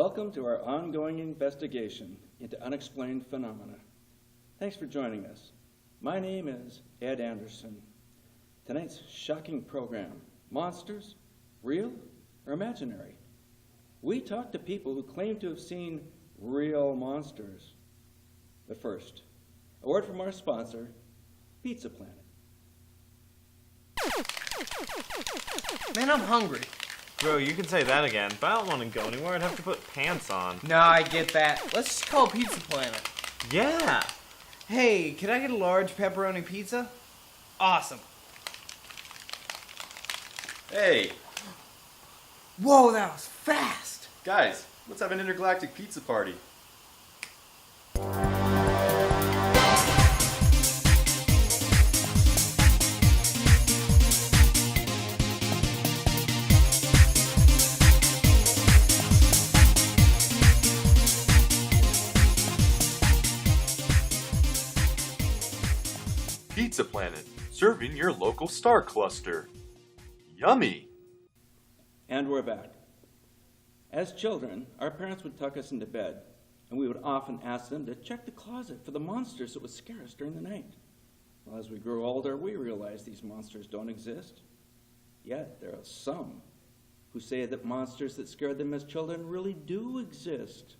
Welcome to our ongoing investigation into unexplained phenomena. Thanks for joining us. My name is Ed Anderson. Tonight's shocking program, monsters, real or imaginary? We talk to people who claim to have seen real monsters. But first, a word from our sponsor, Pizza Planet. Man, I'm hungry. Bro, you can say that again, but I don't want to go anywhere. I'd have to put pants on. Nah, I get that. Let's just call Pizza Planet. Yeah! Hey, can I get a large pepperoni pizza? Awesome. Hey, Whoa, that was fast. guys, let's have an intergalactic pizza party. Pizza Planet, serving your local star cluster. Yummy! And we're back. As children, our parents would tuck us into bed, and we would often ask them to check the closet for the monsters that would scare us during the night. Well, as we grew older, we realized these monsters don't exist. Yet, there are some who say that monsters that scared them as children really do exist.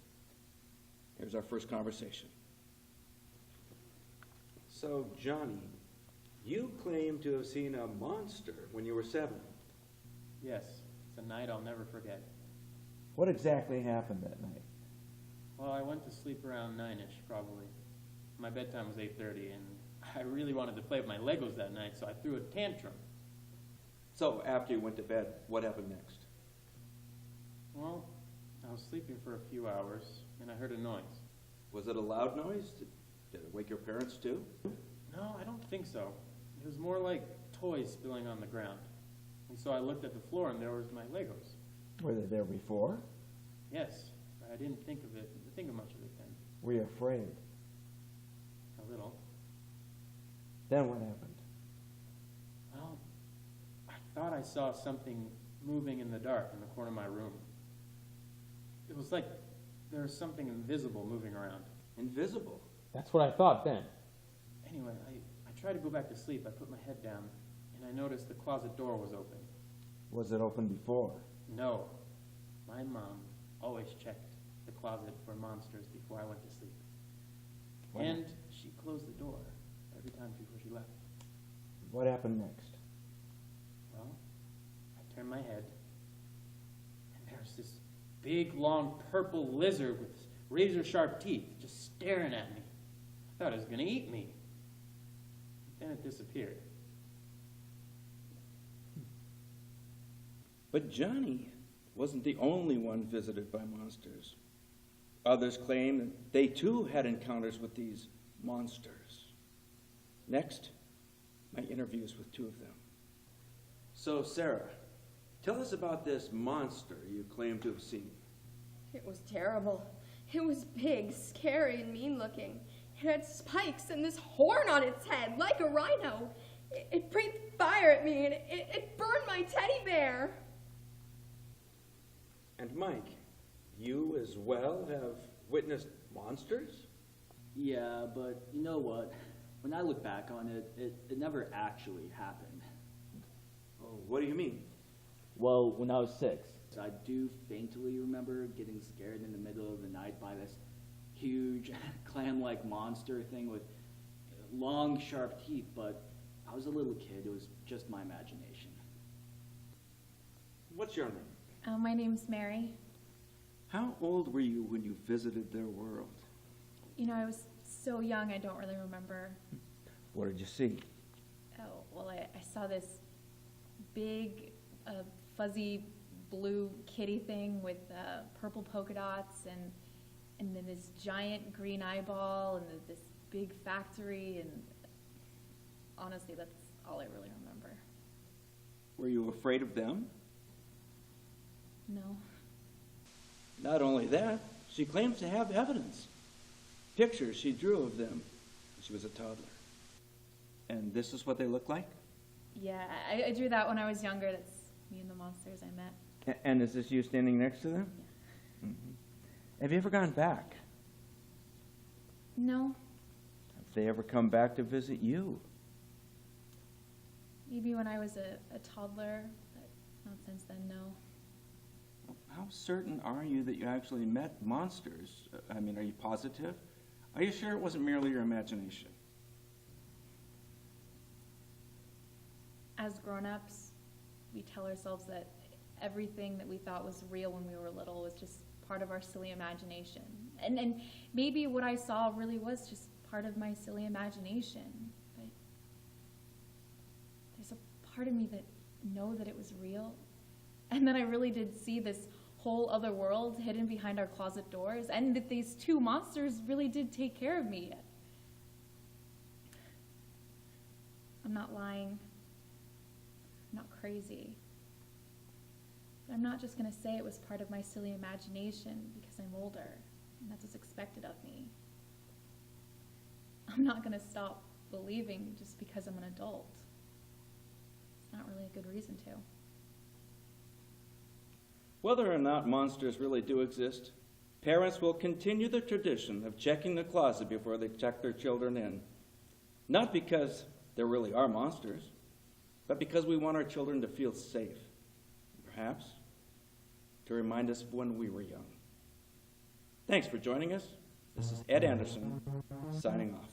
Here's our first conversation. So, Johnny, you claim to have seen a monster when you were 7. Yes, it's a night I'll never forget. What exactly happened that night? Well, I went to sleep around 9-ish, probably. My bedtime was 8:30, and I really wanted to play with my Legos that night, so I threw a tantrum. So, after you went to bed, what happened next? Well, I was sleeping for a few hours, and I heard a noise. Was it a loud noise? Did it wake your parents too? No, I don't think so. It was more like toys spilling on the ground. And so I looked at the floor, and there was my Legos. Were they there before? Yes, but I didn't think of much of it then. Were you afraid? A little. Then what happened? Well, I thought I saw something moving in the dark in the corner of my room. It was like there was something invisible moving around. Invisible? That's what I thought then. Anyway, I tried to go back to sleep. I put my head down, and I noticed the closet door was open. Was it open before? No. My mom always checked the closet for monsters before I went to sleep. What? And she closed the door every time before she left. What happened next? Well, I turned my head, and there's this big, long, purple lizard with razor-sharp teeth just staring at me. I thought it was going to eat me. Then it disappeared. But Johnny wasn't the only one visited by monsters. Others claim that they too had encounters with these monsters. Next, my interviews with 2 of them. So, Sarah, tell us about this monster you claim to have seen. It was terrible. It was big, scary, and mean-looking. It had spikes and this horn on its head, like a rhino. It breathed fire at me, and it burned my teddy bear. And Mike, you as well have witnessed monsters? Yeah, but you know what? When I look back on it, it never actually happened. Oh, what do you mean? Well, when I was 6, I do faintly remember getting scared in the middle of the night by this huge clam-like monster thing with long, sharp teeth, but I was a little kid. It was just my imagination. What's your name? My name's Mary. How old were you when you visited their world? You know, I was so young, I don't really remember. What did you see? Oh, well, I saw this big, fuzzy blue kitty thing with purple polka dots, and then this giant green eyeball, and this big factory, and honestly, that's all I really remember. Were you afraid of them? No. Not only that, she claims to have evidence. Pictures she drew of them when she was a toddler. And this is what they look like? Yeah, I drew that when I was younger. That's me and the monsters I met. And is this you standing next to them? Yeah. Mm-hmm. Have you ever gone back? No, Have they ever come back to visit you? maybe when I was a toddler, but not since then, no. How certain are you that you actually met monsters? I mean, are you positive? Are you sure it wasn't merely your imagination? As grown-ups, we tell ourselves that everything that we thought was real when we were little was just part of our silly imagination. And maybe what I saw really was just part of my silly imagination. But there's a part of me that know that it was real. And that I really did see this whole other world hidden behind our closet doors. And that these two monsters really did take care of me. I'm not lying. I'm not crazy. But I'm not just going to say it was part of my silly imagination because I'm older, and that's what's expected of me. I'm not going to stop believing just because I'm an adult. It's not really a good reason to. Whether or not monsters really do exist, parents will continue the tradition of checking the closet before they check their children in. Not because there really are monsters, but because we want our children to feel safe. Perhaps to remind us of when we were young. Thanks for joining us. This is Ed Anderson, signing off.